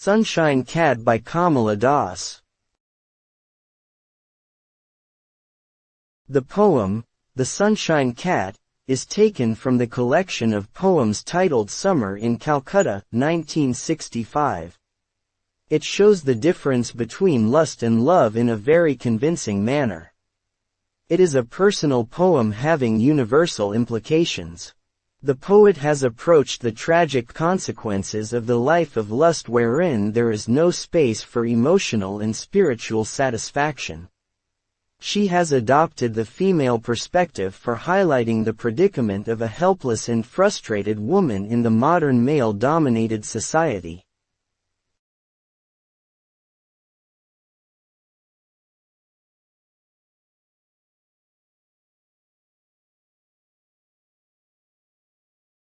Sunshine Cat by Kamala Das. The poem, The Sunshine Cat, is taken from the collection of poems titled Summer in Calcutta, 1965. It shows the difference between lust and love in a very convincing manner. It is a personal poem having universal implications. The poet has approached the tragic consequences of the life of lust wherein there is no space for emotional and spiritual satisfaction. She has adopted the female perspective for highlighting the predicament of a helpless and frustrated woman in the modern male-dominated society.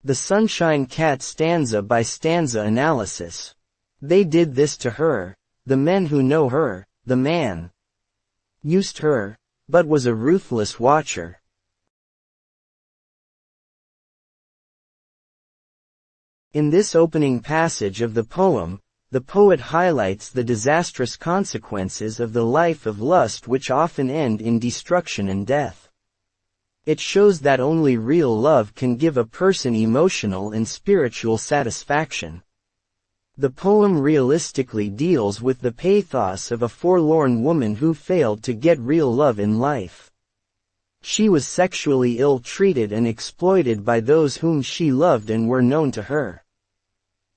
The Sunshine Cat stanza by stanza analysis. They did this to her, the men who know her, the man used her, but was a ruthless watcher. In this opening passage of the poem, the poet highlights the disastrous consequences of the life of lust which often end in destruction and death. It shows that only real love can give a person emotional and spiritual satisfaction. The poem realistically deals with the pathos of a forlorn woman who failed to get real love in life. She was sexually ill-treated and exploited by those whom she loved and were known to her.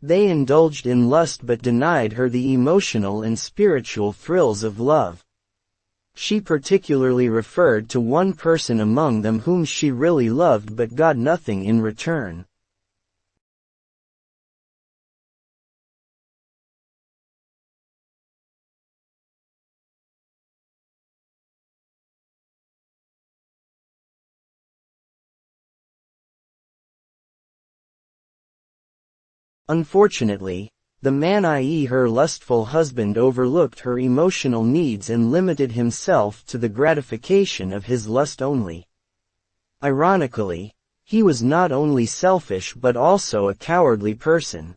They indulged in lust but denied her the emotional and spiritual thrills of love. She particularly referred to one person among them whom she really loved but got nothing in return. Unfortunately, the man, i.e. her lustful husband, overlooked her emotional needs and limited himself to the gratification of his lust only. Ironically, he was not only selfish but also a cowardly person.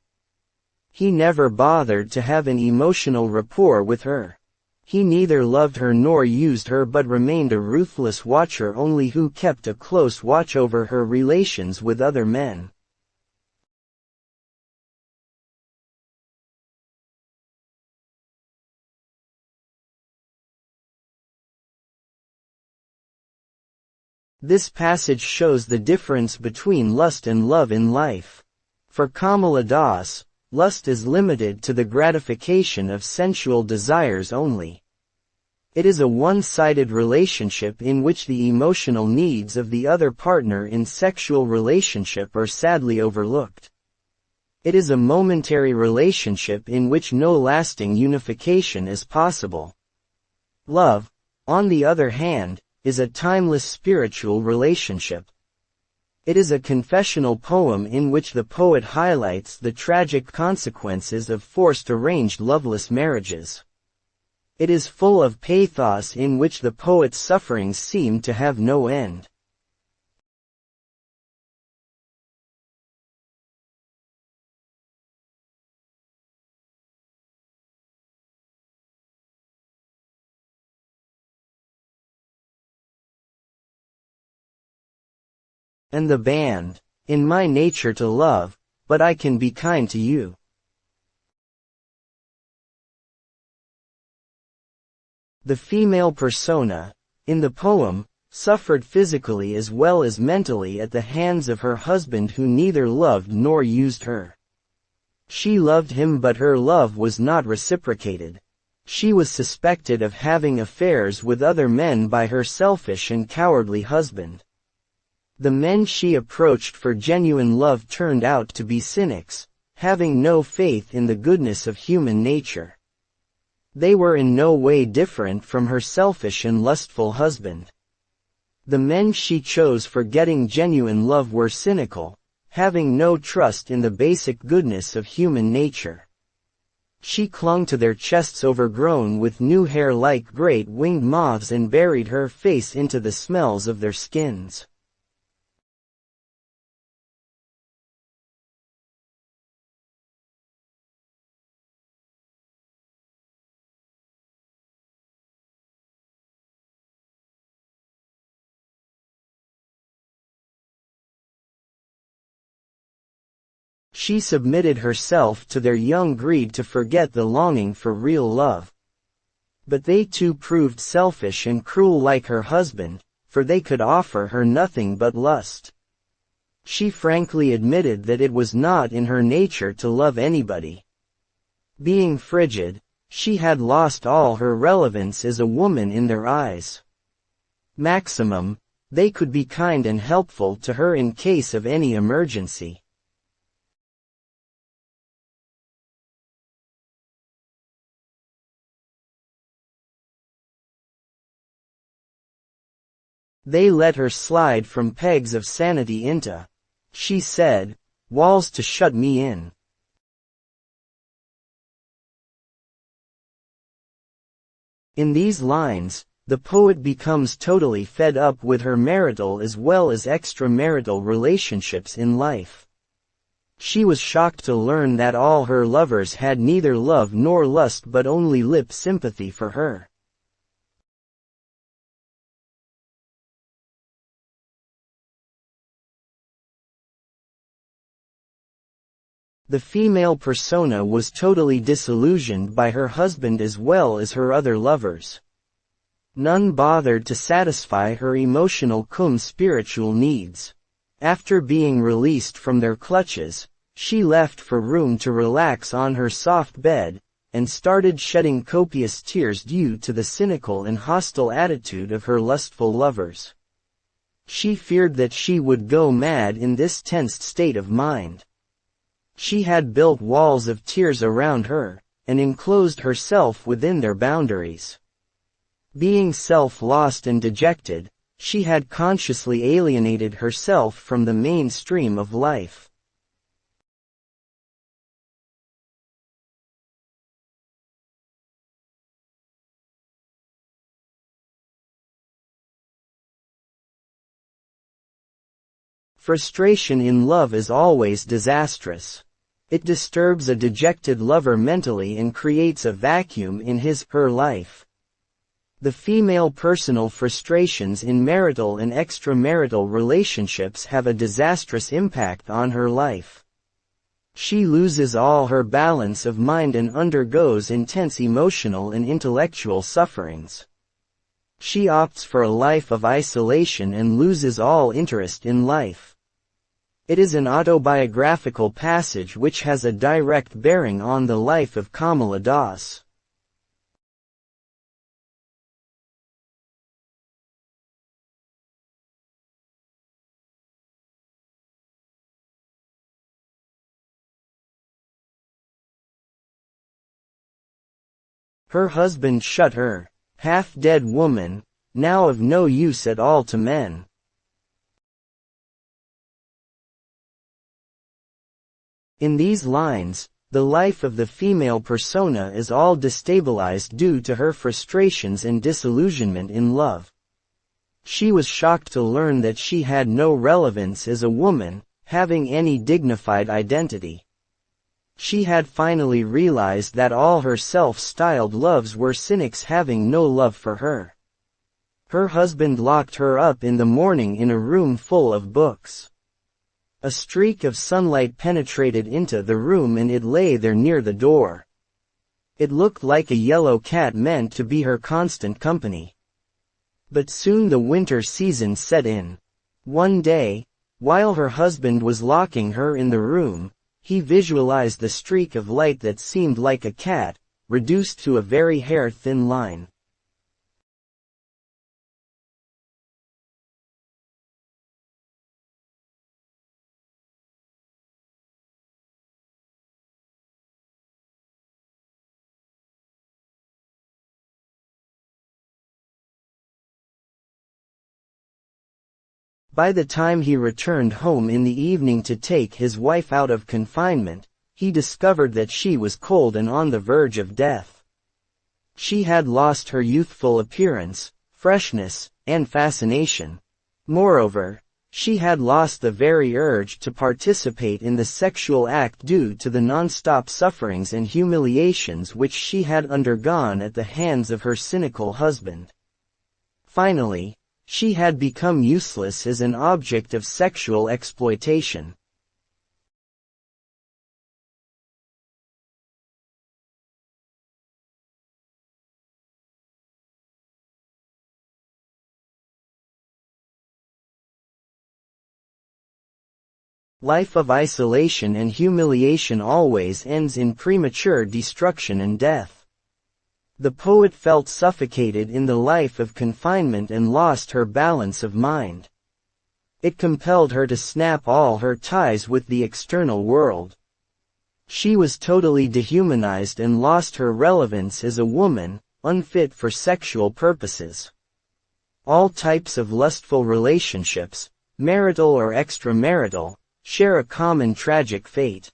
He never bothered to have an emotional rapport with her. He neither loved her nor used her but remained a ruthless watcher only who kept a close watch over her relations with other men. This passage shows the difference between lust and love in life. For Kamala Das, lust is limited to the gratification of sensual desires only. It is a one-sided relationship in which the emotional needs of the other partner in sexual relationship are sadly overlooked. It is a momentary relationship in which no lasting unification is possible. Love, on the other hand, is a timeless spiritual relationship. It is a confessional poem in which the poet highlights the tragic consequences of forced arranged loveless marriages. It is full of pathos in which the poet's sufferings seem to have no end. And the band, in my nature to love, but I can be kind to you. The female persona, in the poem, suffered physically as well as mentally at the hands of her husband who neither loved nor used her. She loved him but her love was not reciprocated. She was suspected of having affairs with other men by her selfish and cowardly husband. The men she approached for genuine love turned out to be cynics, having no faith in the goodness of human nature. They were in no way different from her selfish and lustful husband. The men she chose for getting genuine love were cynical, having no trust in the basic goodness of human nature. She clung to their chests overgrown with new hair like great winged moths and buried her face into the smells of their skins. She submitted herself to their young greed to forget the longing for real love. But they too proved selfish and cruel like her husband, for they could offer her nothing but lust. She frankly admitted that it was not in her nature to love anybody. Being frigid, she had lost all her relevance as a woman in their eyes. Maximum, they could be kind and helpful to her in case of any emergency. They let her slide from pegs of sanity into, she said, walls to shut me in. In these lines, the poet becomes totally fed up with her marital as well as extramarital relationships in life. She was shocked to learn that all her lovers had neither love nor lust but only lip sympathy for her. The female persona was totally disillusioned by her husband as well as her other lovers. None bothered to satisfy her emotional cum spiritual needs. After being released from their clutches, she left for room to relax on her soft bed, and started shedding copious tears due to the cynical and hostile attitude of her lustful lovers. She feared that she would go mad in this tensed state of mind. She had built walls of tears around her, and enclosed herself within their boundaries. Being self-lost and dejected, she had consciously alienated herself from the mainstream of life. Frustration in love is always disastrous. It disturbs a dejected lover mentally and creates a vacuum in his/her life. The female personal frustrations in marital and extramarital relationships have a disastrous impact on her life. She loses all her balance of mind and undergoes intense emotional and intellectual sufferings. She opts for a life of isolation and loses all interest in life. It is an autobiographical passage which has a direct bearing on the life of Kamala Das. Her husband shut her, half-dead woman, now of no use at all to men. In these lines, the life of the female persona is all destabilized due to her frustrations and disillusionment in love. She was shocked to learn that she had no relevance as a woman, having any dignified identity. She had finally realized that all her self-styled loves were cynics having no love for her. Her husband locked her up in the morning in a room full of books. A streak of sunlight penetrated into the room and it lay there near the door. It looked like a yellow cat meant to be her constant company. But soon the winter season set in. One day, while her husband was locking her in the room, he visualized the streak of light that seemed like a cat, reduced to a very hair-thin line. By the time he returned home in the evening to take his wife out of confinement, he discovered that she was cold and on the verge of death. She had lost her youthful appearance, freshness, and fascination. Moreover, she had lost the very urge to participate in the sexual act due to the non-stop sufferings and humiliations which she had undergone at the hands of her cynical husband. Finally, she had become useless as an object of sexual exploitation. Life of isolation and humiliation always ends in premature destruction and death. The poet felt suffocated in the life of confinement and lost her balance of mind. It compelled her to snap all her ties with the external world. She was totally dehumanized and lost her relevance as a woman, unfit for sexual purposes. All types of lustful relationships, marital or extramarital, share a common tragic fate.